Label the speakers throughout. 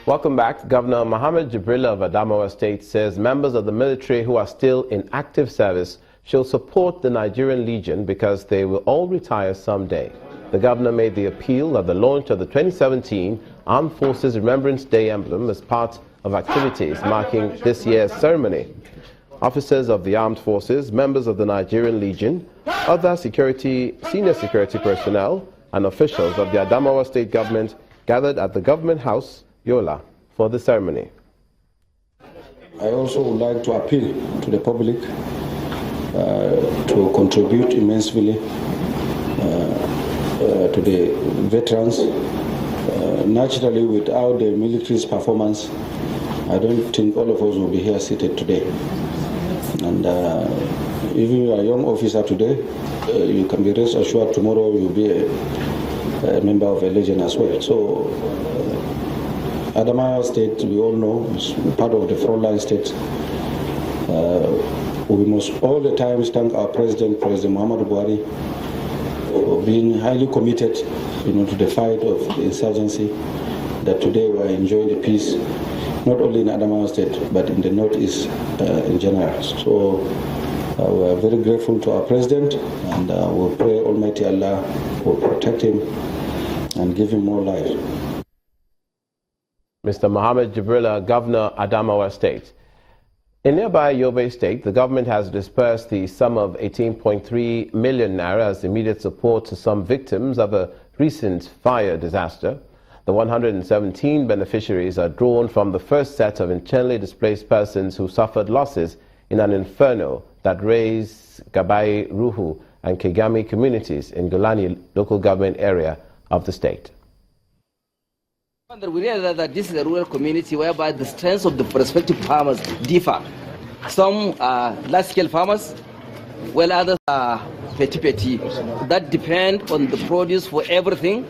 Speaker 1: Welcome back. Governor Mohammed Jibril of Adamawa State says members of the military who are still in active service should support the Nigerian Legion because they will all retire someday. The governor made the appeal at the launch of the 2017 Armed Forces Remembrance Day emblem as part of activities marking this year's ceremony. Officers of the armed forces, members of the Nigerian Legion, other senior security personnel, and officials of the Adamawa State government gathered at the Government House, Yola, for the ceremony.
Speaker 2: I also would like to appeal to the public to contribute immensely to the veterans. Naturally, without the military's performance, I don't think all of us will be here seated today. And if you are a young officer today, you can be rest assured tomorrow you'll be a member of a legion as well. So, Adamawa State, we all know, is part of the frontline state. We must all the time thank our President Muhammadu Buhari, for being highly committed, to the fight of the insurgency. That today we are enjoying the peace, not only in Adamawa State, but in the Northeast in general. So we are very grateful to our President, and we pray Almighty Allah will protect him and give him more life.
Speaker 1: Mr. Mohammed Jibril, Governor Adamawa State. In nearby Yobe State, the government has dispersed the sum of 18.3 million naira as immediate support to some victims of a recent fire disaster. The 117 beneficiaries are drawn from the first set of internally displaced persons who suffered losses in an inferno that razed Gabai, Ruhu, and Kigami communities in Gulani local government area of the state.
Speaker 3: We realize that this is a rural community whereby the strengths of the prospective farmers differ. Some are large-scale farmers, while others are petty. That depend on the produce for everything,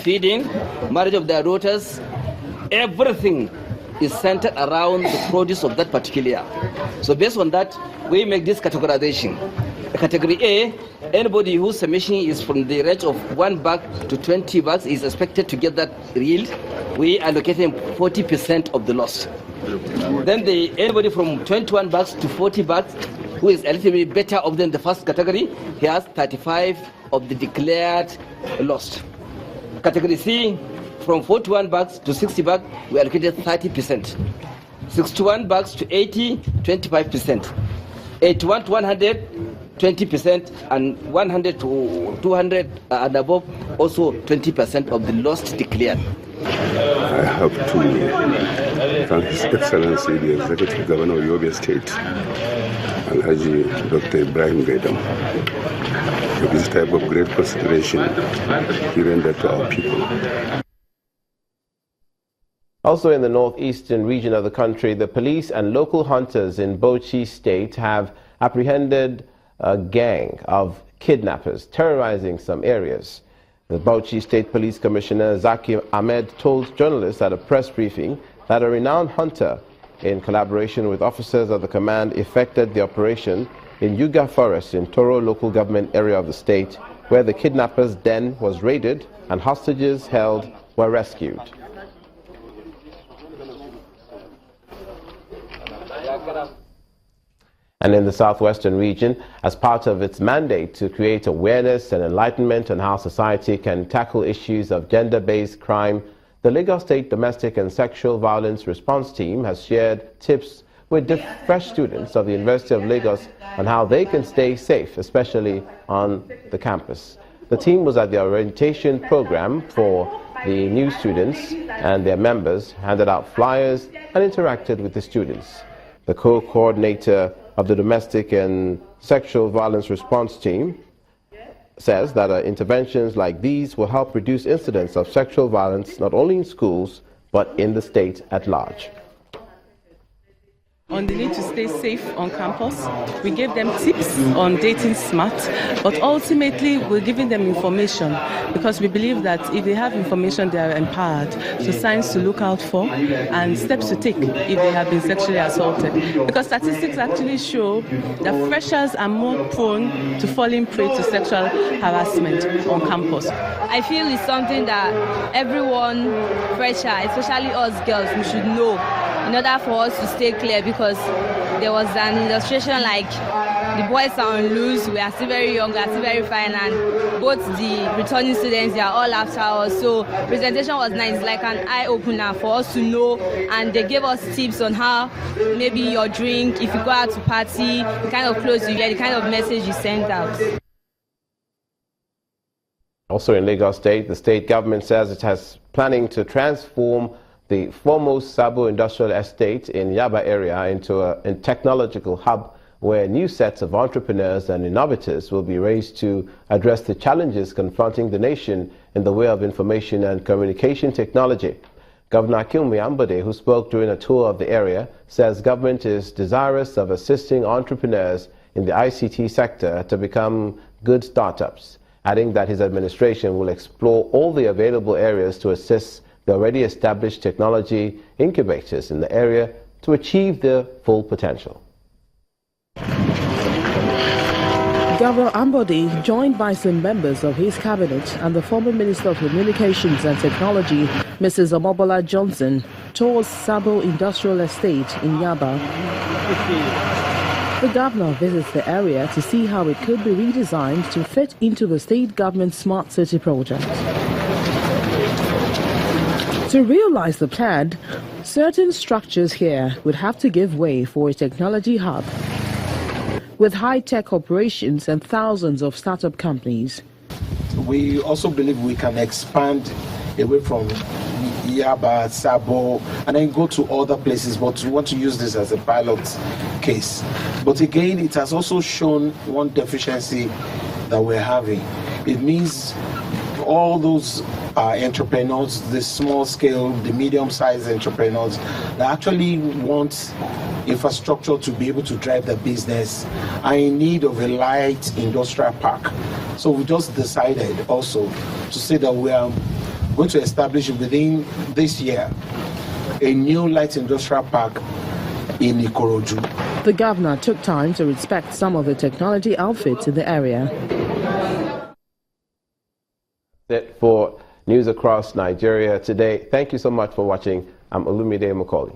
Speaker 3: feeding, marriage of their daughters. Everything is centered around the produce of that particular year. So based on that, we make this categorization. Category A, anybody whose submission is from the range of 1 bag to 20 bags is expected to get that yield. We allocate him 40% of the loss. Then anybody from 21 bags to 40 bags, who is a little bit better off than the first category, he has 35 of the declared loss. Category C, from 41 bags to 60 bags, we allocated 30%. 61 bags to 80, 25%. 81 to 100, 20%, and 100 to 200 and above, also 20% of the loss declared.
Speaker 4: I have to thank His Excellency, the Executive Governor of Yobe State, LASG Dr. Ibrahim Gaidam, for this type of great consideration given that to our people.
Speaker 1: Also in the northeastern region of the country, the police and local hunters in Bauchi State have apprehended a gang of kidnappers terrorizing some areas. The Bauchi State Police Commissioner Zaki Ahmed told journalists at a press briefing that a renowned hunter, in collaboration with officers of the command, effected the operation in Yuga Forest in Toro local government area of the state, where the kidnappers' den was raided and hostages held were rescued. And in the southwestern region, as part of its mandate to create awareness and enlightenment on how society can tackle issues of gender-based crime, the Lagos State Domestic and Sexual Violence Response Team has shared tips with fresh students of the University of Lagos on how they can stay safe, especially on the campus. The team was at the orientation program for the new students, and their members handed out flyers and interacted with the students. The co-coordinator of the Domestic and Sexual Violence Response Team says that interventions like these will help reduce incidents of sexual violence not only in schools but in the state at large.
Speaker 5: On the need to stay safe on campus. We gave them tips on dating smart, but ultimately we're giving them information because we believe that if they have information, they are empowered. So signs to look out for and steps to take if they have been sexually assaulted. Because statistics actually show that freshers are more prone to falling prey to sexual harassment on campus.
Speaker 6: I feel it's something that everyone, fresher, especially us girls, we should know in order for us to stay clear, because there was an illustration like the boys are on loose, we are still very young, we are still very fine, and both the returning students, they are all after us. So presentation was nice, like an eye-opener for us to know, and they gave us tips on how maybe your drink, if you go out to party, the kind of clothes you get, the kind of message you send out.
Speaker 1: Also in Lagos State, the state government says it has planning to transform the foremost Sabo industrial estate in Yaba area into a technological hub where new sets of entrepreneurs and innovators will be raised to address the challenges confronting the nation in the way of information and communication technology. Governor Akinwumi Ambode, who spoke during a tour of the area, says government is desirous of assisting entrepreneurs in the ICT sector to become good startups, adding that his administration will explore all the available areas to assist the already established technology incubators in the area to achieve their full potential.
Speaker 7: Governor Ambode, joined by some members of his cabinet and the former Minister of Communications and Technology, Mrs. Omobola Johnson, tours Sabo Industrial Estate in Yaba. The governor visits the area to see how it could be redesigned to fit into the state government's Smart City project. To realize the plan, certain structures here would have to give way for a technology hub with high-tech operations and thousands of startup companies.
Speaker 8: We also believe we can expand away from Yaba, Sabo, and then go to other places, but we want to use this as a pilot case. But again, it has also shown one deficiency that we're having. It means all those entrepreneurs, the small scale, the medium sized entrepreneurs that actually want infrastructure to be able to drive their business are in need of a light industrial park. So we just decided also to say that we are going to establish within this year a new light industrial park in Ikorodu.
Speaker 7: The governor took time to inspect some of the technology outfits in the area.
Speaker 1: That's it for news across Nigeria today. Thank you so much for watching. I'm Olumide Macaulay.